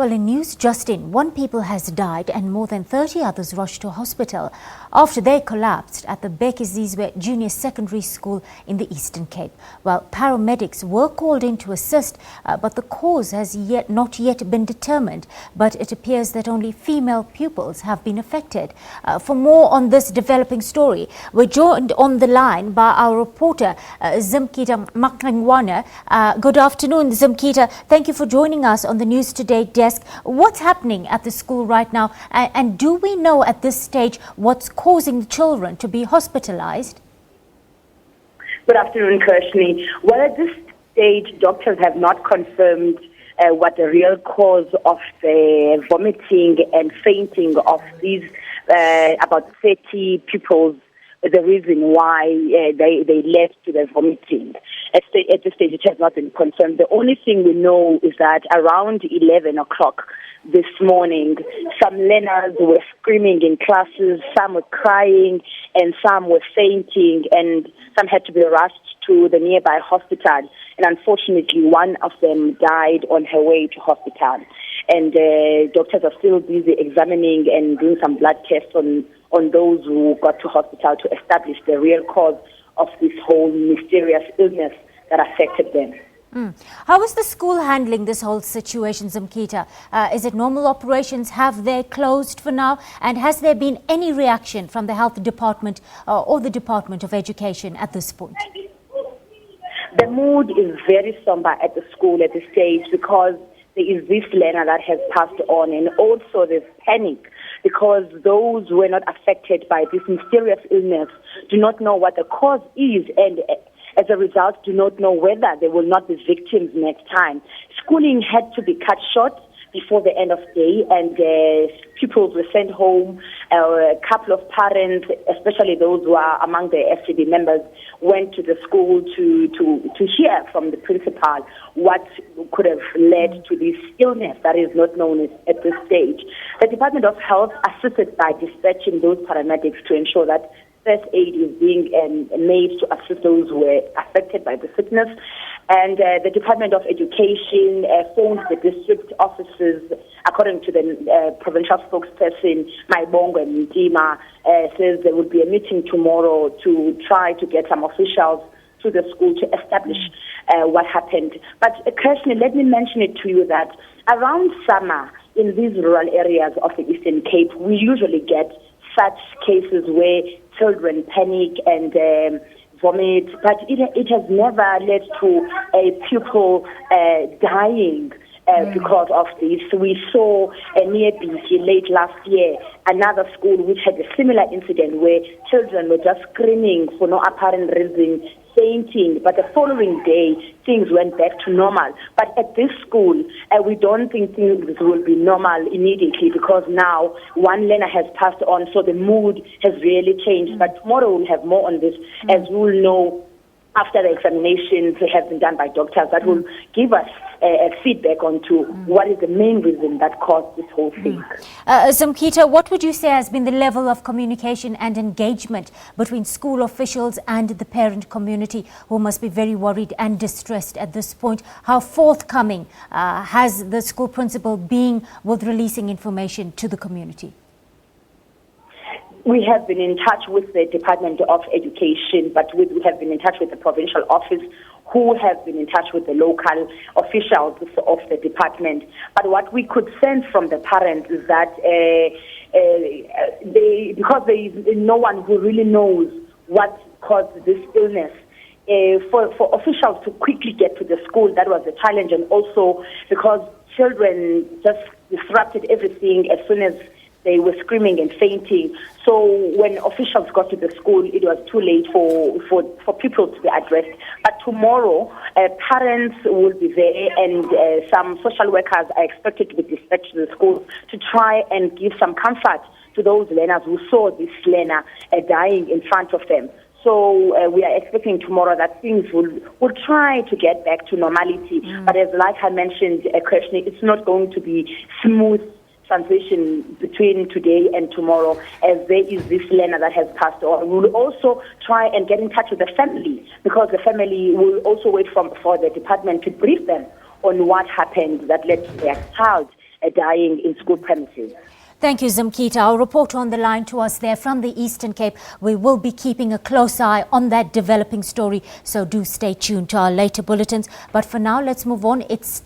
Well, in news just in, one pupil has died and more than 30 others rushed to hospital after they collapsed at the Bhekizizwe Junior Secondary School in the Eastern Cape. Well, paramedics were called in to assist, but the cause has not yet been determined. But it appears that only female pupils have been affected. For more on this developing story, we're joined on the line by our reporter, Mqanduli. Good afternoon, Zimkita. Thank you for joining us on the News Today desk. What's happening at the school right now, and do we know at this stage what's causing the children to be hospitalized? Good afternoon, Kirshni. Well, at this stage, doctors have not confirmed what the real cause of the vomiting and fainting of these about 30 pupils, the reason why they led to the vomiting. At this stage, it has not been confirmed. The only thing we know is that around 11 o'clock this morning, some learners were screaming in classes, some were crying, and some were fainting, and some had to be rushed to the nearby hospital. And unfortunately, one of them died on her way to hospital. And doctors are still busy examining and doing some blood tests on those who got to hospital to establish the real cause of this whole mysterious illness that affected them. How is the school handling this whole situation, Zimkita? Is it normal operations? Have they closed for now? And has there been any reaction from the health department or the Department of Education at this point? The mood is very somber at the school at this stage because there is this learner that has passed on, and also there's panic because those who were not affected by this mysterious illness do not know what the cause is, and as a result do not know whether they will not be victims next time. Schooling had to be cut short before the end of the day, and pupils were sent home. A couple of parents, especially those who are among the SABC members, went to the school to hear from the principal what could have led to this illness that is not known at this stage. The Department of Health assisted by dispatching those paramedics to ensure that first aid is being made to assist those who were affected by the sickness. And the Department of Education phoned the district offices, according to the provincial spokesperson, Maibongo Mtima, says there will be a meeting tomorrow to try to get some officials to the school to establish what happened. But Kirshni, let me mention it to you that around summer in these rural areas of the Eastern Cape, we usually get such cases where children panic and vomit, but it has never led to a pupil dying because of this. We saw near BC late last year another school which had a similar incident where children were just screaming for no apparent reason, fainting, but the following day things went back to normal. But at this school, we don't think things will be normal immediately because now one learner has passed on, so the mood has really changed. But tomorrow we'll have more on this as we'll know after the examinations have been done by doctors that will give us feedback onto what is the main reason that caused this whole thing. Zimkita, what would you say has been the level of communication and engagement between school officials and the parent community, who must be very worried and distressed at this point? How forthcoming has the school principal been with releasing information to the community? We have been in touch with the Department of Education, but we have been in touch with the provincial office, who have been in touch with the local officials of the department. But what we could sense from the parents is that because there is no one who really knows what caused this illness, for officials to quickly get to the school, that was a challenge, and also because children just disrupted everything as soon as they were screaming and fainting. So when officials got to the school, it was too late for people to be addressed. But tomorrow, parents will be there, and some social workers are expected to be dispatched to the schools to try and give some comfort to those learners who saw this learner dying in front of them. So we are expecting tomorrow that things will try to get back to normality. But as like I mentioned, Kirshni, it's not going to be smooth transition between today and tomorrow, as there is this learner that has passed on. We will also try and get in touch with the family, because the family will also wait for the department to brief them on what happened that led to their child dying in school premises. Thank you, Zimkita. Our reporter on the line to us there from the Eastern Cape. We will be keeping a close eye on that developing story, so do stay tuned to our later bulletins. But for now, let's move on. It's